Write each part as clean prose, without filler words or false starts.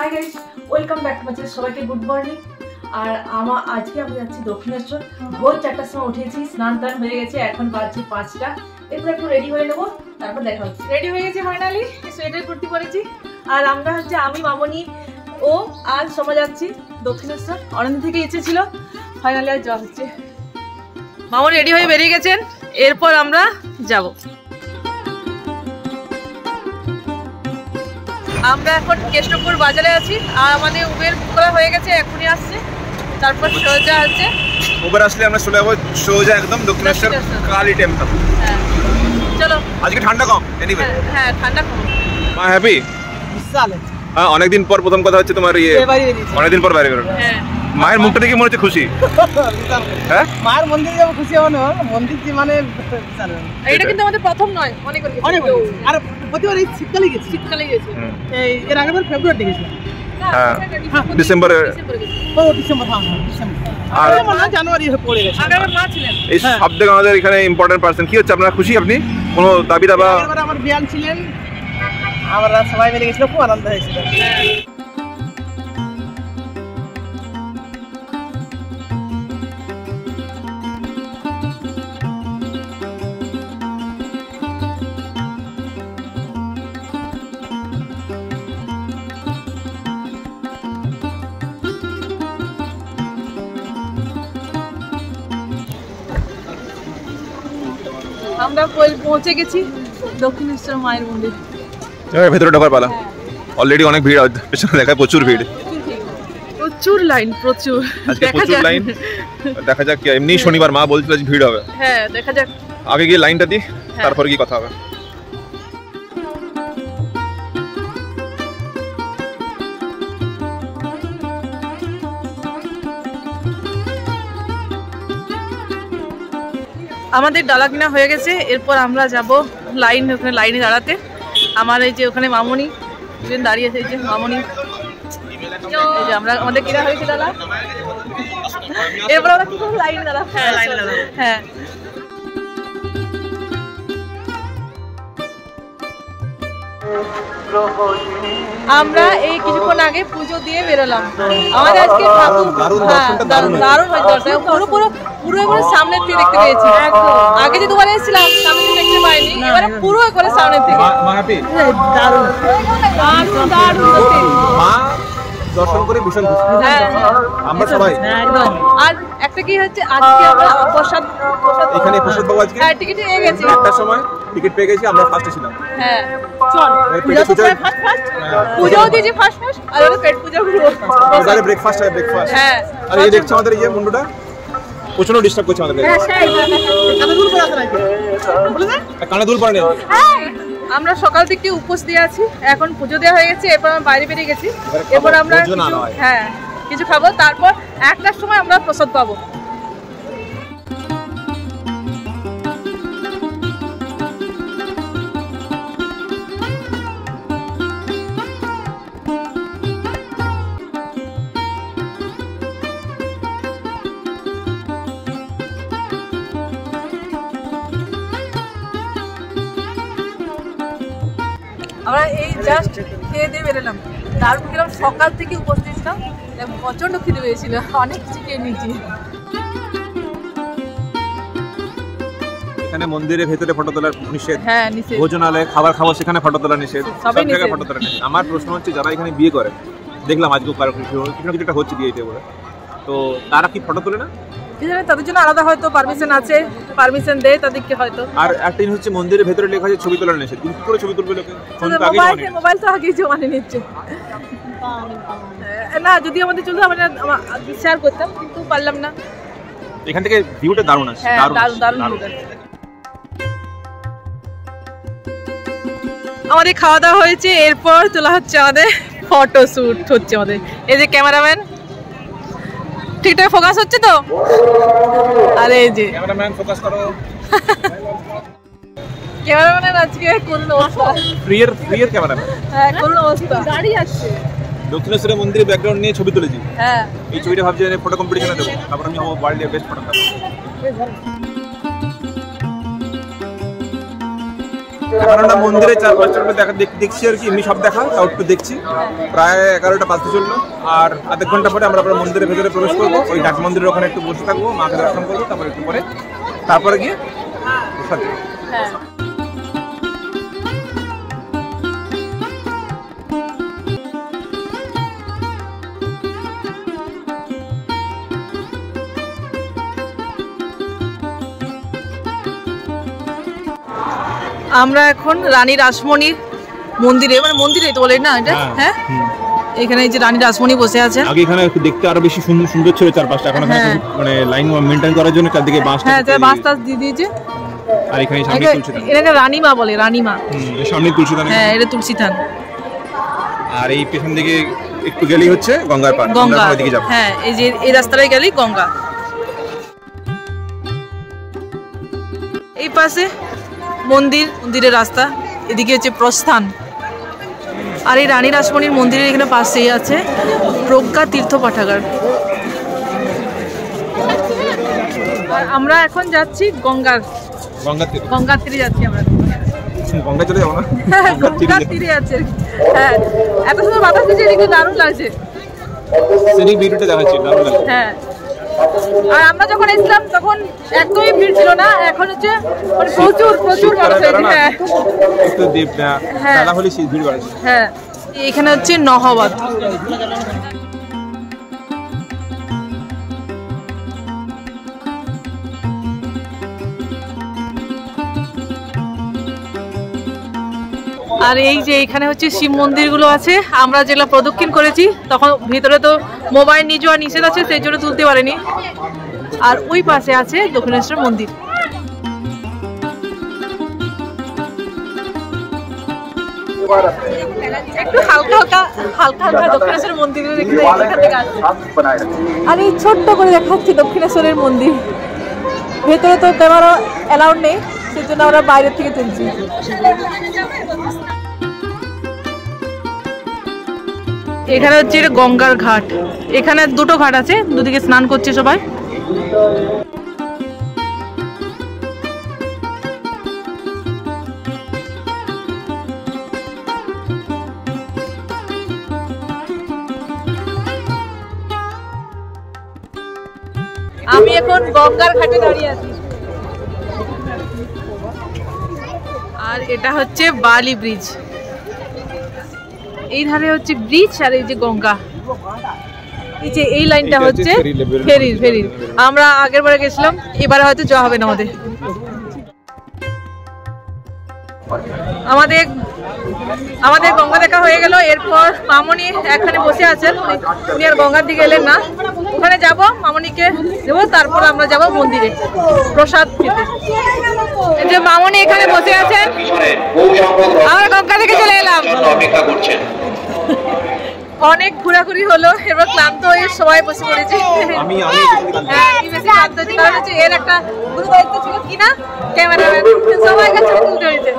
Hi guys, welcome back to my channel. সবাইকে good morning. আর আজকে আমি যাচ্ছি দক্ষিণেশ্বর। ভোর 4টার সময় উঠেছি, স্নান টান হয়ে গেছে, এখন বাজছে 5টা। এরপর একটু রেডি হয়ে নেবো, তারপর দেখা হচ্ছে। রেডি হয়ে গেছে ফাইনালি, সোয়েটার কুর্তি পরেছি। আর আমরা হচ্ছে আমি, মামনি ও আজ সময় যাচ্ছি দক্ষিণেশ্বর। অনেকদিন থেকে ইচ্ছে ছিল, ফাইনালি আজ যাওয়া হচ্ছে। মামনি রেডি হয়ে বেরিয়ে গেছেন, এরপর আমরা যাব। আমরা এখন কেষ্টপুর বাজারে আছি, আর আমাদের উবের বুক করা হয়ে গেছে, এখনই আসছে। তারপর সোজা আছে উবের আসলে আমরা চলে যাবো সোজা একদম দক্ষিণেশ্বর কালী টেম্পল। হ্যাঁ চলো। আজকে ঠান্ডা কম, এনিওয়ে হ্যাঁ ঠান্ডা কম। মা হ্যাপি? বিশাল। হ্যাঁ, অনেকদিন পর প্রথম কথা হচ্ছে তোমার অনেকদিন পর বাইরে বেরোনো। হ্যাঁ, মায়ের মুখটা দেখে মনে হচ্ছে খুশি। হ্যাঁ, মায়ের মন্দিরে যাবো, খুশি হবে না? মন্দির মানে এটা কিন্তু আমাদের প্রথম নয়, অনেকবার গেছি। আর প্রতিবার এই শীতকালে গেছি। শীতকালে গেছি। এই এর আগের ফেব্রুয়ারিতে গেছিলাম। হ্যাঁ, ডিসেম্বরে। ও ডিসেম্বর, হ্যাঁ ডিসেম্বর। আর মনে হয় জানুয়ারি পড়ে গেছে। আগেরবার মা ছিলেন। এই সব থেকে আমাদের এখানে ইম্পর্টেন্ট পার্সন কি হচ্ছে? আপনারা খুশি? আপনি কোনো দাবি দাবা? আগেরবার আমার বিয়ান ছিলেন, আমরা সবাই মিলে গেছিলাম, খুব আনন্দ হয়েছিল। আমরা পৌঁছে গেছি দক্ষিণেশ্বর মায়ের মন্দির। ভেতরে ঢোকার পালা। অলরেডি অনেক ভিড়, পেছনে দেখায় প্রচুর ভিড়, প্রচুর লাইন, প্রচুর। আজকে প্রচুর লাইন। দেখা যাক, কি এমনি শনিবার মা বলছিল যে ভিড় হবে। হ্যাঁ দেখা যাক, আগে গিয়ে লাইনটা দিই, তারপর কি কথা হবে। আমাদের ডালা কিনা হয়ে গেছে, এরপর আমরা যাব ওখানে লাইনে দাঁড়াতে। আমার এই যে ওখানে মামনি দুজন দাঁড়িয়ে আছে, এই যে মামনি, এই যে আমাদের কিনা হয়েছে ডালা। এরপর আমরা কি করবো? লাইনে দাঁড়াবো। হ্যাঁ, আমরা এই কিছুক্ষণ আগে পুজো দিয়ে বেরোলাম। আমাদের আজকে দারুণ হয়েছে, পুরো সামনের থেকে দেখতে পেয়েছি। আগে যে দুবার এসেছিলাম সামনে থেকে দেখতে পাইনি, এবারে পুরো করে সামনের থেকে। দারুণ মা দর্শন করে ভীষণ খুশি আমরা সবাই। আর একটা কি হচ্ছে, আজকে আমরা প্রসাদ এখানে প্রসাদ পাবো। আজকে টিকিট পেয়ে গেছি, একটার সময় টিকিট পেয়ে গেছি, আমরা ফার্স্টে ছিলাম। হ্যাঁ চল, পূজাও দিয়েছি ফার্স্ট, আর ওদের পেট পূজা করবো। তাহলে ব্রেকফাস্ট হয়, ব্রেকফাস্ট। হ্যাঁ, আর এই দেখছো আমাদের এই মুন্ডুটা প্রচন্ড ডিস্টার্ব করছে আমাদের। কানে দুল পড়ে নেই। আমরা সকাল থেকে উপোস দিয়ে আছি, এখন পুজো দেওয়া হয়ে গেছে, এরপর আমরা বাইরে বেরিয়ে গেছি। এরপর আমরা কিছু খাবো, তারপর 1টার সময় আমরা প্রসাদ পাবো। আমরা এই জাস্ট খেয়ে দিয়ে বেরোলাম, দারুণ খেলাম। সকাল থেকে উপস্থিত ছিলাম, প্রচন্ড খিদে পেয়েছিল, অনেক কিছু খেয়ে নিয়েছি। এখানে মন্দিরের ভেতরে ফটো তোলার নিষেধ। হ্যাঁ নিষেধ। ভোজনালয়ে খাবার খাওয়া, সেখানে ফটো তোলা নিষেধ, সব জায়গায় ফটো তোলা নিষেধ। আমার প্রশ্ন হচ্ছে, যারা এখানে বিয়ে করে, দেখলাম আজকে কিছু একটা হচ্ছে বিয়েতে বলে, তো তারা কি ফটো তোলে না? তাদের জন্য আলাদা হয়তো পারমিশন আছে, পারমিশন দেয় তাদেরকে হয়তো। আর একটা জিনিস হচ্ছে, মন্দিরের ভেতরে লেখা আছে ছবি তোলার নিষেধ, কিন্তু কি করে ছবি তুলবে লোকে? মোবাইল তো আগেই জমা নিচ্ছে না, যদি আমাদের চলতো আমরা শেয়ার করতাম, কিন্তু পারলাম না। এখান থেকে ভিউটা দারুণ আছে, দারুণ। আমাদের খাওয়া দাওয়া হয়েছে, এরপর তোলা হচ্ছে আমাদের ফটো শুট হচ্ছে আমাদের। এই যে ক্যামেরাম্যান, ঠিকঠাক ফোকাস হচ্ছে তো? আরে এই যে ক্যামেরাম্যান ফোকাস করো। ক্যামেরাম্যানের আজকে কোন অবস্থা, ফ্রিয়ের ক্যামেরাম্যান। হ্যাঁ কোন অবস্থা, গাড়ি আসছে। দক্ষিণেশ্বরের মন্দিরের ব্যাকগ্রাউন্ড নিয়ে ছবি তুলেছি। হ্যাঁ, এই ছবিটা ভাবছি ফটো কম্পিটিশনে দেবো, তারপর আমি আমার ওয়ার্ল্ডের বেস্ট ফটোগ্রাফার। এখন আমরা মন্দিরের চারপাশটা দেখছি আর কি, এমনি সব দেখা তাও একটু দেখছি। প্রায় 11টা বাজতে চললো, আর আধ ঘন্টা পরে আমরা মন্দিরের ভেতরে প্রবেশ করবো। ওই ডাক মন্দিরের ওখানে একটু বসে থাকবো, মাকে দর্শন করবো, তারপরে একটু পরে তারপরে গিয়ে আমরা এখন রানী রাসমণির মন্দিরে, মানে মন্দিরে তো বলে না এটা, হ্যাঁ এখানে এই যে রানী রাসমণি বসে আছেন। আগে এখানে দেখতে আরো বেশি সুন্দর সুন্দর ছিল চারপাশটা, এখন মানে লাইন মেইনটেইন করার জন্য চারদিকে বাঁশ, হ্যাঁ বাঁশ টাস দিয়ে দিয়েছে। আর এখানে সামনে তুলসীদান, এটাকে রানীমা বলে, রানীমা। সামনে তুলসীদান, হ্যাঁ এটা তুলসীদান। আর এই পেছন দিকে একটু গেলেই হচ্ছে গঙ্গার পাড়, গঙ্গা। ওইদিকে যাব। হ্যাঁ এই যে এই রাস্তাটায় গেলেই গঙ্গা। এই পাশে মন্দির, মন্দিরের রাস্তা, এদিকে হচ্ছে প্রস্থান। আর এই রানী রাসমণির মন্দিরের এখানে পাশেই আছে প্রজ্ঞা তীর্থ পাঠাগার। আর আমরা এখন যাচ্ছি গঙ্গার তীরে যাচ্ছি আমরা। গঙ্গা চলে যাবো না, গঙ্গার তীরে আছে। হ্যাঁ এত সুন্দর বাতাস দিচ্ছে, এদিকে দারুণ লাগছে। সিনিক বিউটিটা দেখাচ্ছি, দারুণ লাগছে। হ্যাঁ আর আমরা যখন এসেছিলাম তখন একদমই ভিড় ছিল না, এখন হচ্ছে মানে প্রচুর প্রচুর মানুষ হয়েছে। হ্যাঁ একটু দেব না মেলা হলে সেই ভিড় বাড়ছে। হ্যাঁ এখানে হচ্ছে নহবত। আর এই যে এখানে হচ্ছে শিব মন্দিরগুলো আছে, আমরা যেগুলো প্রদক্ষিণ করেছি তখন ভিতরে তো মোবাইল নিয়ে যাওয়া নিষেধ আছে, সেই জন্য তুলতে পারেনি। আর ওই পাশে আছে দক্ষিণেশ্বর মন্দির। একটু হালকা হালকা দক্ষিণেশ্বর মন্দির। আর এই ছোট্ট করে দেখাচ্ছি দক্ষিণেশ্বরের মন্দির। ভেতরে তো ক্যামেরা অ্যালাউড নেই, সেজন্য আমরা বাইরের থেকে তুলছি। এখানে হচ্ছে গঙ্গার ঘাট, এখানে দুটো ঘাট আছে, দুদিকে স্নান করছে সবাই। আমি এখন গঙ্গার ঘাটে দাঁড়িয়ে আছি। আর এটা হচ্ছে বালি ব্রিজ, এই ধারে হচ্ছে ব্রিজ, আর এই যে গঙ্গা, এই যে এই লাইনটা হচ্ছে ফেরির। আমরা আগের বারে গেছিলাম, এবারে হয়তো যাওয়া হবে না আমাদের। আমাদের গঙ্গা দেখা হয়ে গেল। এরপর মামনি এখানে বসে আছেন, উনি আর গঙ্গার দিকে এলেন না। ওখানে যাব, মামনিকে দেবো, তারপর আমরা যাব মন্দিরে প্রসাদ খেতে। এই যে মামনি এখানে বসে আছেন, আমরা গঙ্গা থেকে চলে এলাম। অনেক ঘোরাঘুরি হলো, এবার ক্লান্ত হয়ে সবাই বসে পড়েছি। এর একটা গুরু দায়িত্ব ছিল কিনা, ক্যামেরাম্যান সবাইকে ছবি তুলতে হয়েছে।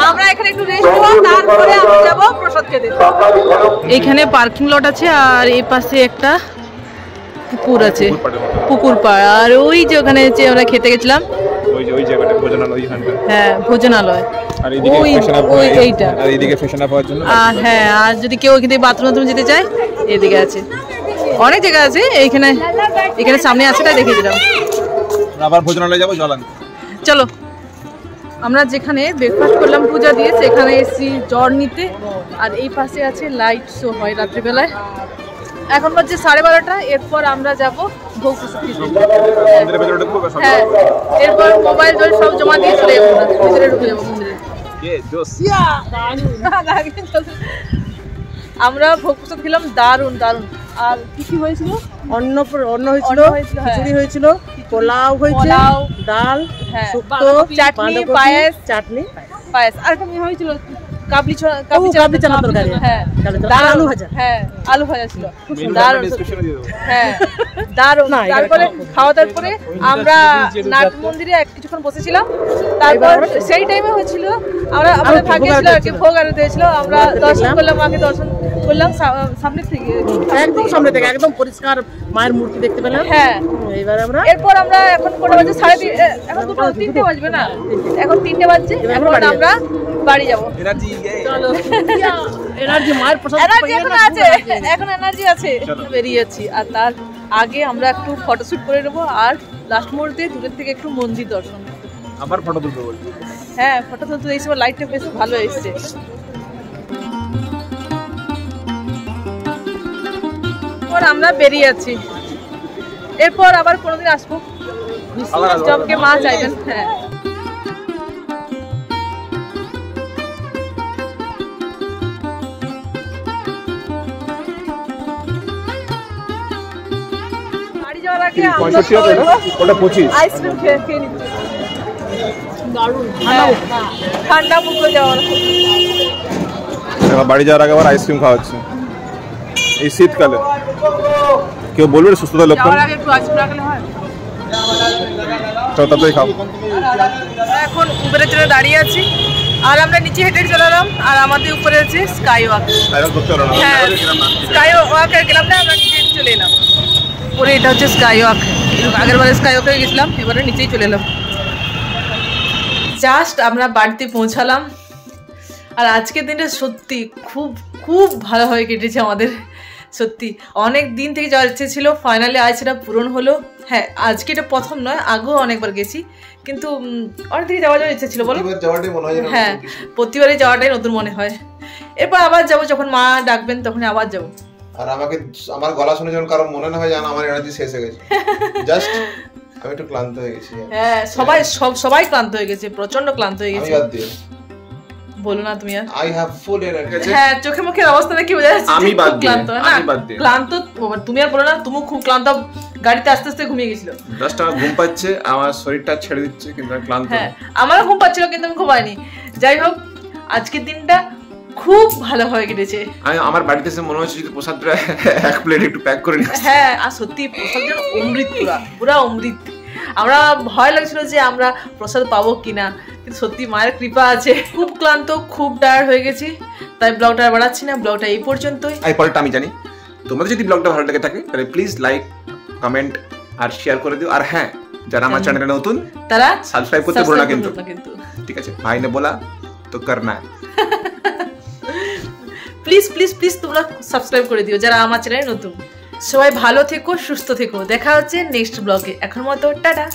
আমরা এখানে একটু রেস্ট নেব, তারপরে আমরা যাব প্রসাদ খেতে। এখানে পার্কিং লট আছে, আর এই পাশে একটা পুকুর আছে, পুকুর পাড়। আর ওই যে ওখানে যে আমরা খেতে গেছিলাম, ওই জায়গাটা ভোজনালয়, হ্যাঁ ভোজনালয়। আর এইদিকে ফ্রেশন আপ হওয়ার জন্য। হ্যাঁ আর যদি কেউ এখানে বাথরুম যেতে চায়, এদিকে আছে, অনেক জায়গা আছে। এখানে সামনে আছে, তাই দেখিয়ে দিলাম। আবার ভোজনালয় যাবো, জল আনতে। চলো। আমরা যেখানে ব্রেকফাস্ট করলাম পূজা দিয়ে, সেখানে এসেছি জ্বর নিতে। আর এই পাশে আছে লাইট শো হয় রাত্রিবেলায়। এখন বাজে 12:30। এরপর আমরা যাবো ভোগ প্রসাদ খেতে। হ্যাঁ এরপর মোবাইল জল সব জমা দিয়ে চলে যাবো, ভিতরে ঢুকে যাবো মন্দিরে। আমরা ভোগ প্রসাদ খেলাম, দারুন দারুন। আর কি হয়েছিল? অন্ন হয়েছিল, খিচুড়ি হয়েছিল, পোলাও হয়েছে, ডাল, শুক্তো, চাটনি, পায়েস আর একটা হয়েছিল কাবলি চানা তরকারি। হ্যাঁ আলু ভাজা। হ্যাঁ আলু ভাজা ছিল, দারুন। হ্যাঁ দারুন। তারপরে খাওয়া দাওয়ার পরে আমরা নাট মন্দিরে কিছুক্ষণ বসেছিলাম। তারপর সেই টাইমে হয়েছিল আমাদের ভাগ্যে ছিল আর কি, ভোগ আরতি হয়েছিল। আমরা দর্শন করলাম, মাকে দর্শন করলাম সামনে থেকে, একদম সামনে থেকে একদম পরিষ্কার মায়ের মূর্তি দেখতে পেলাম। হ্যাঁ এবার আমরা এরপর আমরা এখন কটা বাজে 3:30, এখন 3:30 বাজবে না, এখন 3টে বাজছে। এখন আমরা বাড়ি যাবো। চলো এনার্জি মায়ের প্রসাদ এনার্জি এখন আছে, এখন এনার্জি আছে, বেরিয়েছি। আর তার আগে আমরা একটু ফটোশুট করে নেবো, আর লাস্ট মুহূর্তে দূরের থেকে একটু মন্দির দর্শন করবো। আবার ফটো তুলবো বলছি। হ্যাঁ ফটো তুলতে এই সময় লাইটটা বেশ ভালো এসছে। আমরা বেরিয়ে আছি, এরপর আবার কোনোদিন আসবো, জবকে মা চাইবেন। হ্যাঁ বাড়ি যাওয়ার আগে আমরা 65 ওটা 25 আইসক্রিম খেয়ে নিচ্ছি। দারুণ ঠান্ডা মুখে যাওয়ার। বাড়ি যাওয়ার আগে আবার আইসক্রিম খাওয়া হচ্ছে এই শীতকালে। কেউ বলবে সুস্থতার লক্ষণ, যাওয়ার আগে একটু আইসক্রিম রাখলে হয়। চলো তাড়াতাড়ি খাও। এখন উপরের জন্য দাঁড়িয়ে আছি, আর আমরা নিচে হেঁটে চলে এলাম, আর আমাদের উপরে আছে স্কাই ওয়াক। হ্যাঁ স্কাই ওয়াকে গেলাম না, আমরা নিচে চলে এলাম। পরে এটা হচ্ছে স্কাই ওয়াক, আগের বারে স্কাই ওয়াকে গেছিলাম, এবারে নিচেই চলে এলাম। জাস্ট আমরা বাড়িতে পৌঁছালাম, আর আজকের দিনটা সত্যি খুব খুব ভালোভাবে কেটেছে আমাদের। সত্যি অনেক দিন থেকে যাওয়ার ইচ্ছে ছিল, ফাইনালি আজ সেটা পূরণ হলো। হ্যাঁ আজকে এটা প্রথম নয়, আগেও অনেকবার গেছি, কিন্তু অনেক দিকে যাওয়ার ইচ্ছে ছিল বলো। হ্যাঁ প্রতিবারই যাওয়াটাই নতুন মনে হয়। এরপর আবার যাবো, যখন মা ডাকবেন তখন আবার যাবো। আর আমাকে আমার গলা শুনে যখন কারো মনে না হয় জানো আমার এনার্জি শেষ হয়ে গেছে, জাস্ট আমি একটু ক্লান্ত হয়ে গেছি। হ্যাঁ সবাই ক্লান্ত হয়ে গেছে, প্রচন্ড ক্লান্ত হয়ে গেছে। বলো না তুমি আর। I have full energy. হ্যাঁ চোখে মুখের অবস্থা দেখে বোঝা যাচ্ছে আমি বাদ দিই, ক্লান্ত না, আমি বাদ দিই। ক্লান্ত তুমি আর বলো না, তুমি খুব ক্লান্ত, গাড়িতে আস্তে আস্তে ঘুমিয়ে গেছিল। জাস্ট আমার ঘুম পাচ্ছে, আমার শরীরটা ছেড়ে দিচ্ছে, কিন্তু আমি ক্লান্ত। হ্যাঁ আমারও ঘুম পাচ্ছিল, কিন্তু আমি ঘুমাইনি। যাই হোক আজকের দিনটা খুব ভালোভাবে কেটেছে। আমি আমার বাড়িতে এসে মনে হচ্ছে যদি প্রসাদটা এক প্লেট একটু প্যাক করে নিই। হ্যাঁ আর সত্যি প্রসাদ যেন অমৃত, পুরা অমৃত। আমরা ভয় লাগছিল যে আমরা প্রসাদ পাবো কিনা, কিন্তু সত্যি মায়ের কৃপা আছে। খুব ক্লান্ত, খুব টায়ার্ড হয়ে গেছি, তাই ব্লগটা আর বাড়াচ্ছি না, ব্লগটা এই পর্যন্তই। এই পরেরটা আমি জানি। তোমাদের যদি ব্লগটা ভালো লেগে থাকে তাহলে প্লিজ লাইক, কমেন্ট আর শেয়ার করে দিও। আর হ্যাঁ যারা আমার চ্যানেলে নতুন তারা সাবস্ক্রাইব করতে ভুলো না কিন্তু। ঠিক আছে, ভাই ने बोला तो करना है। প্লিজ প্লিজ প্লিজ তোমরা সাবস্ক্রাইব করে দিও যারা আমার চ্যানেলে নতুন। সবাই ভালো থেকো, সুস্থ থেকো, দেখা হচ্ছে নেক্সট ব্লগে। এখন মতো টাটা।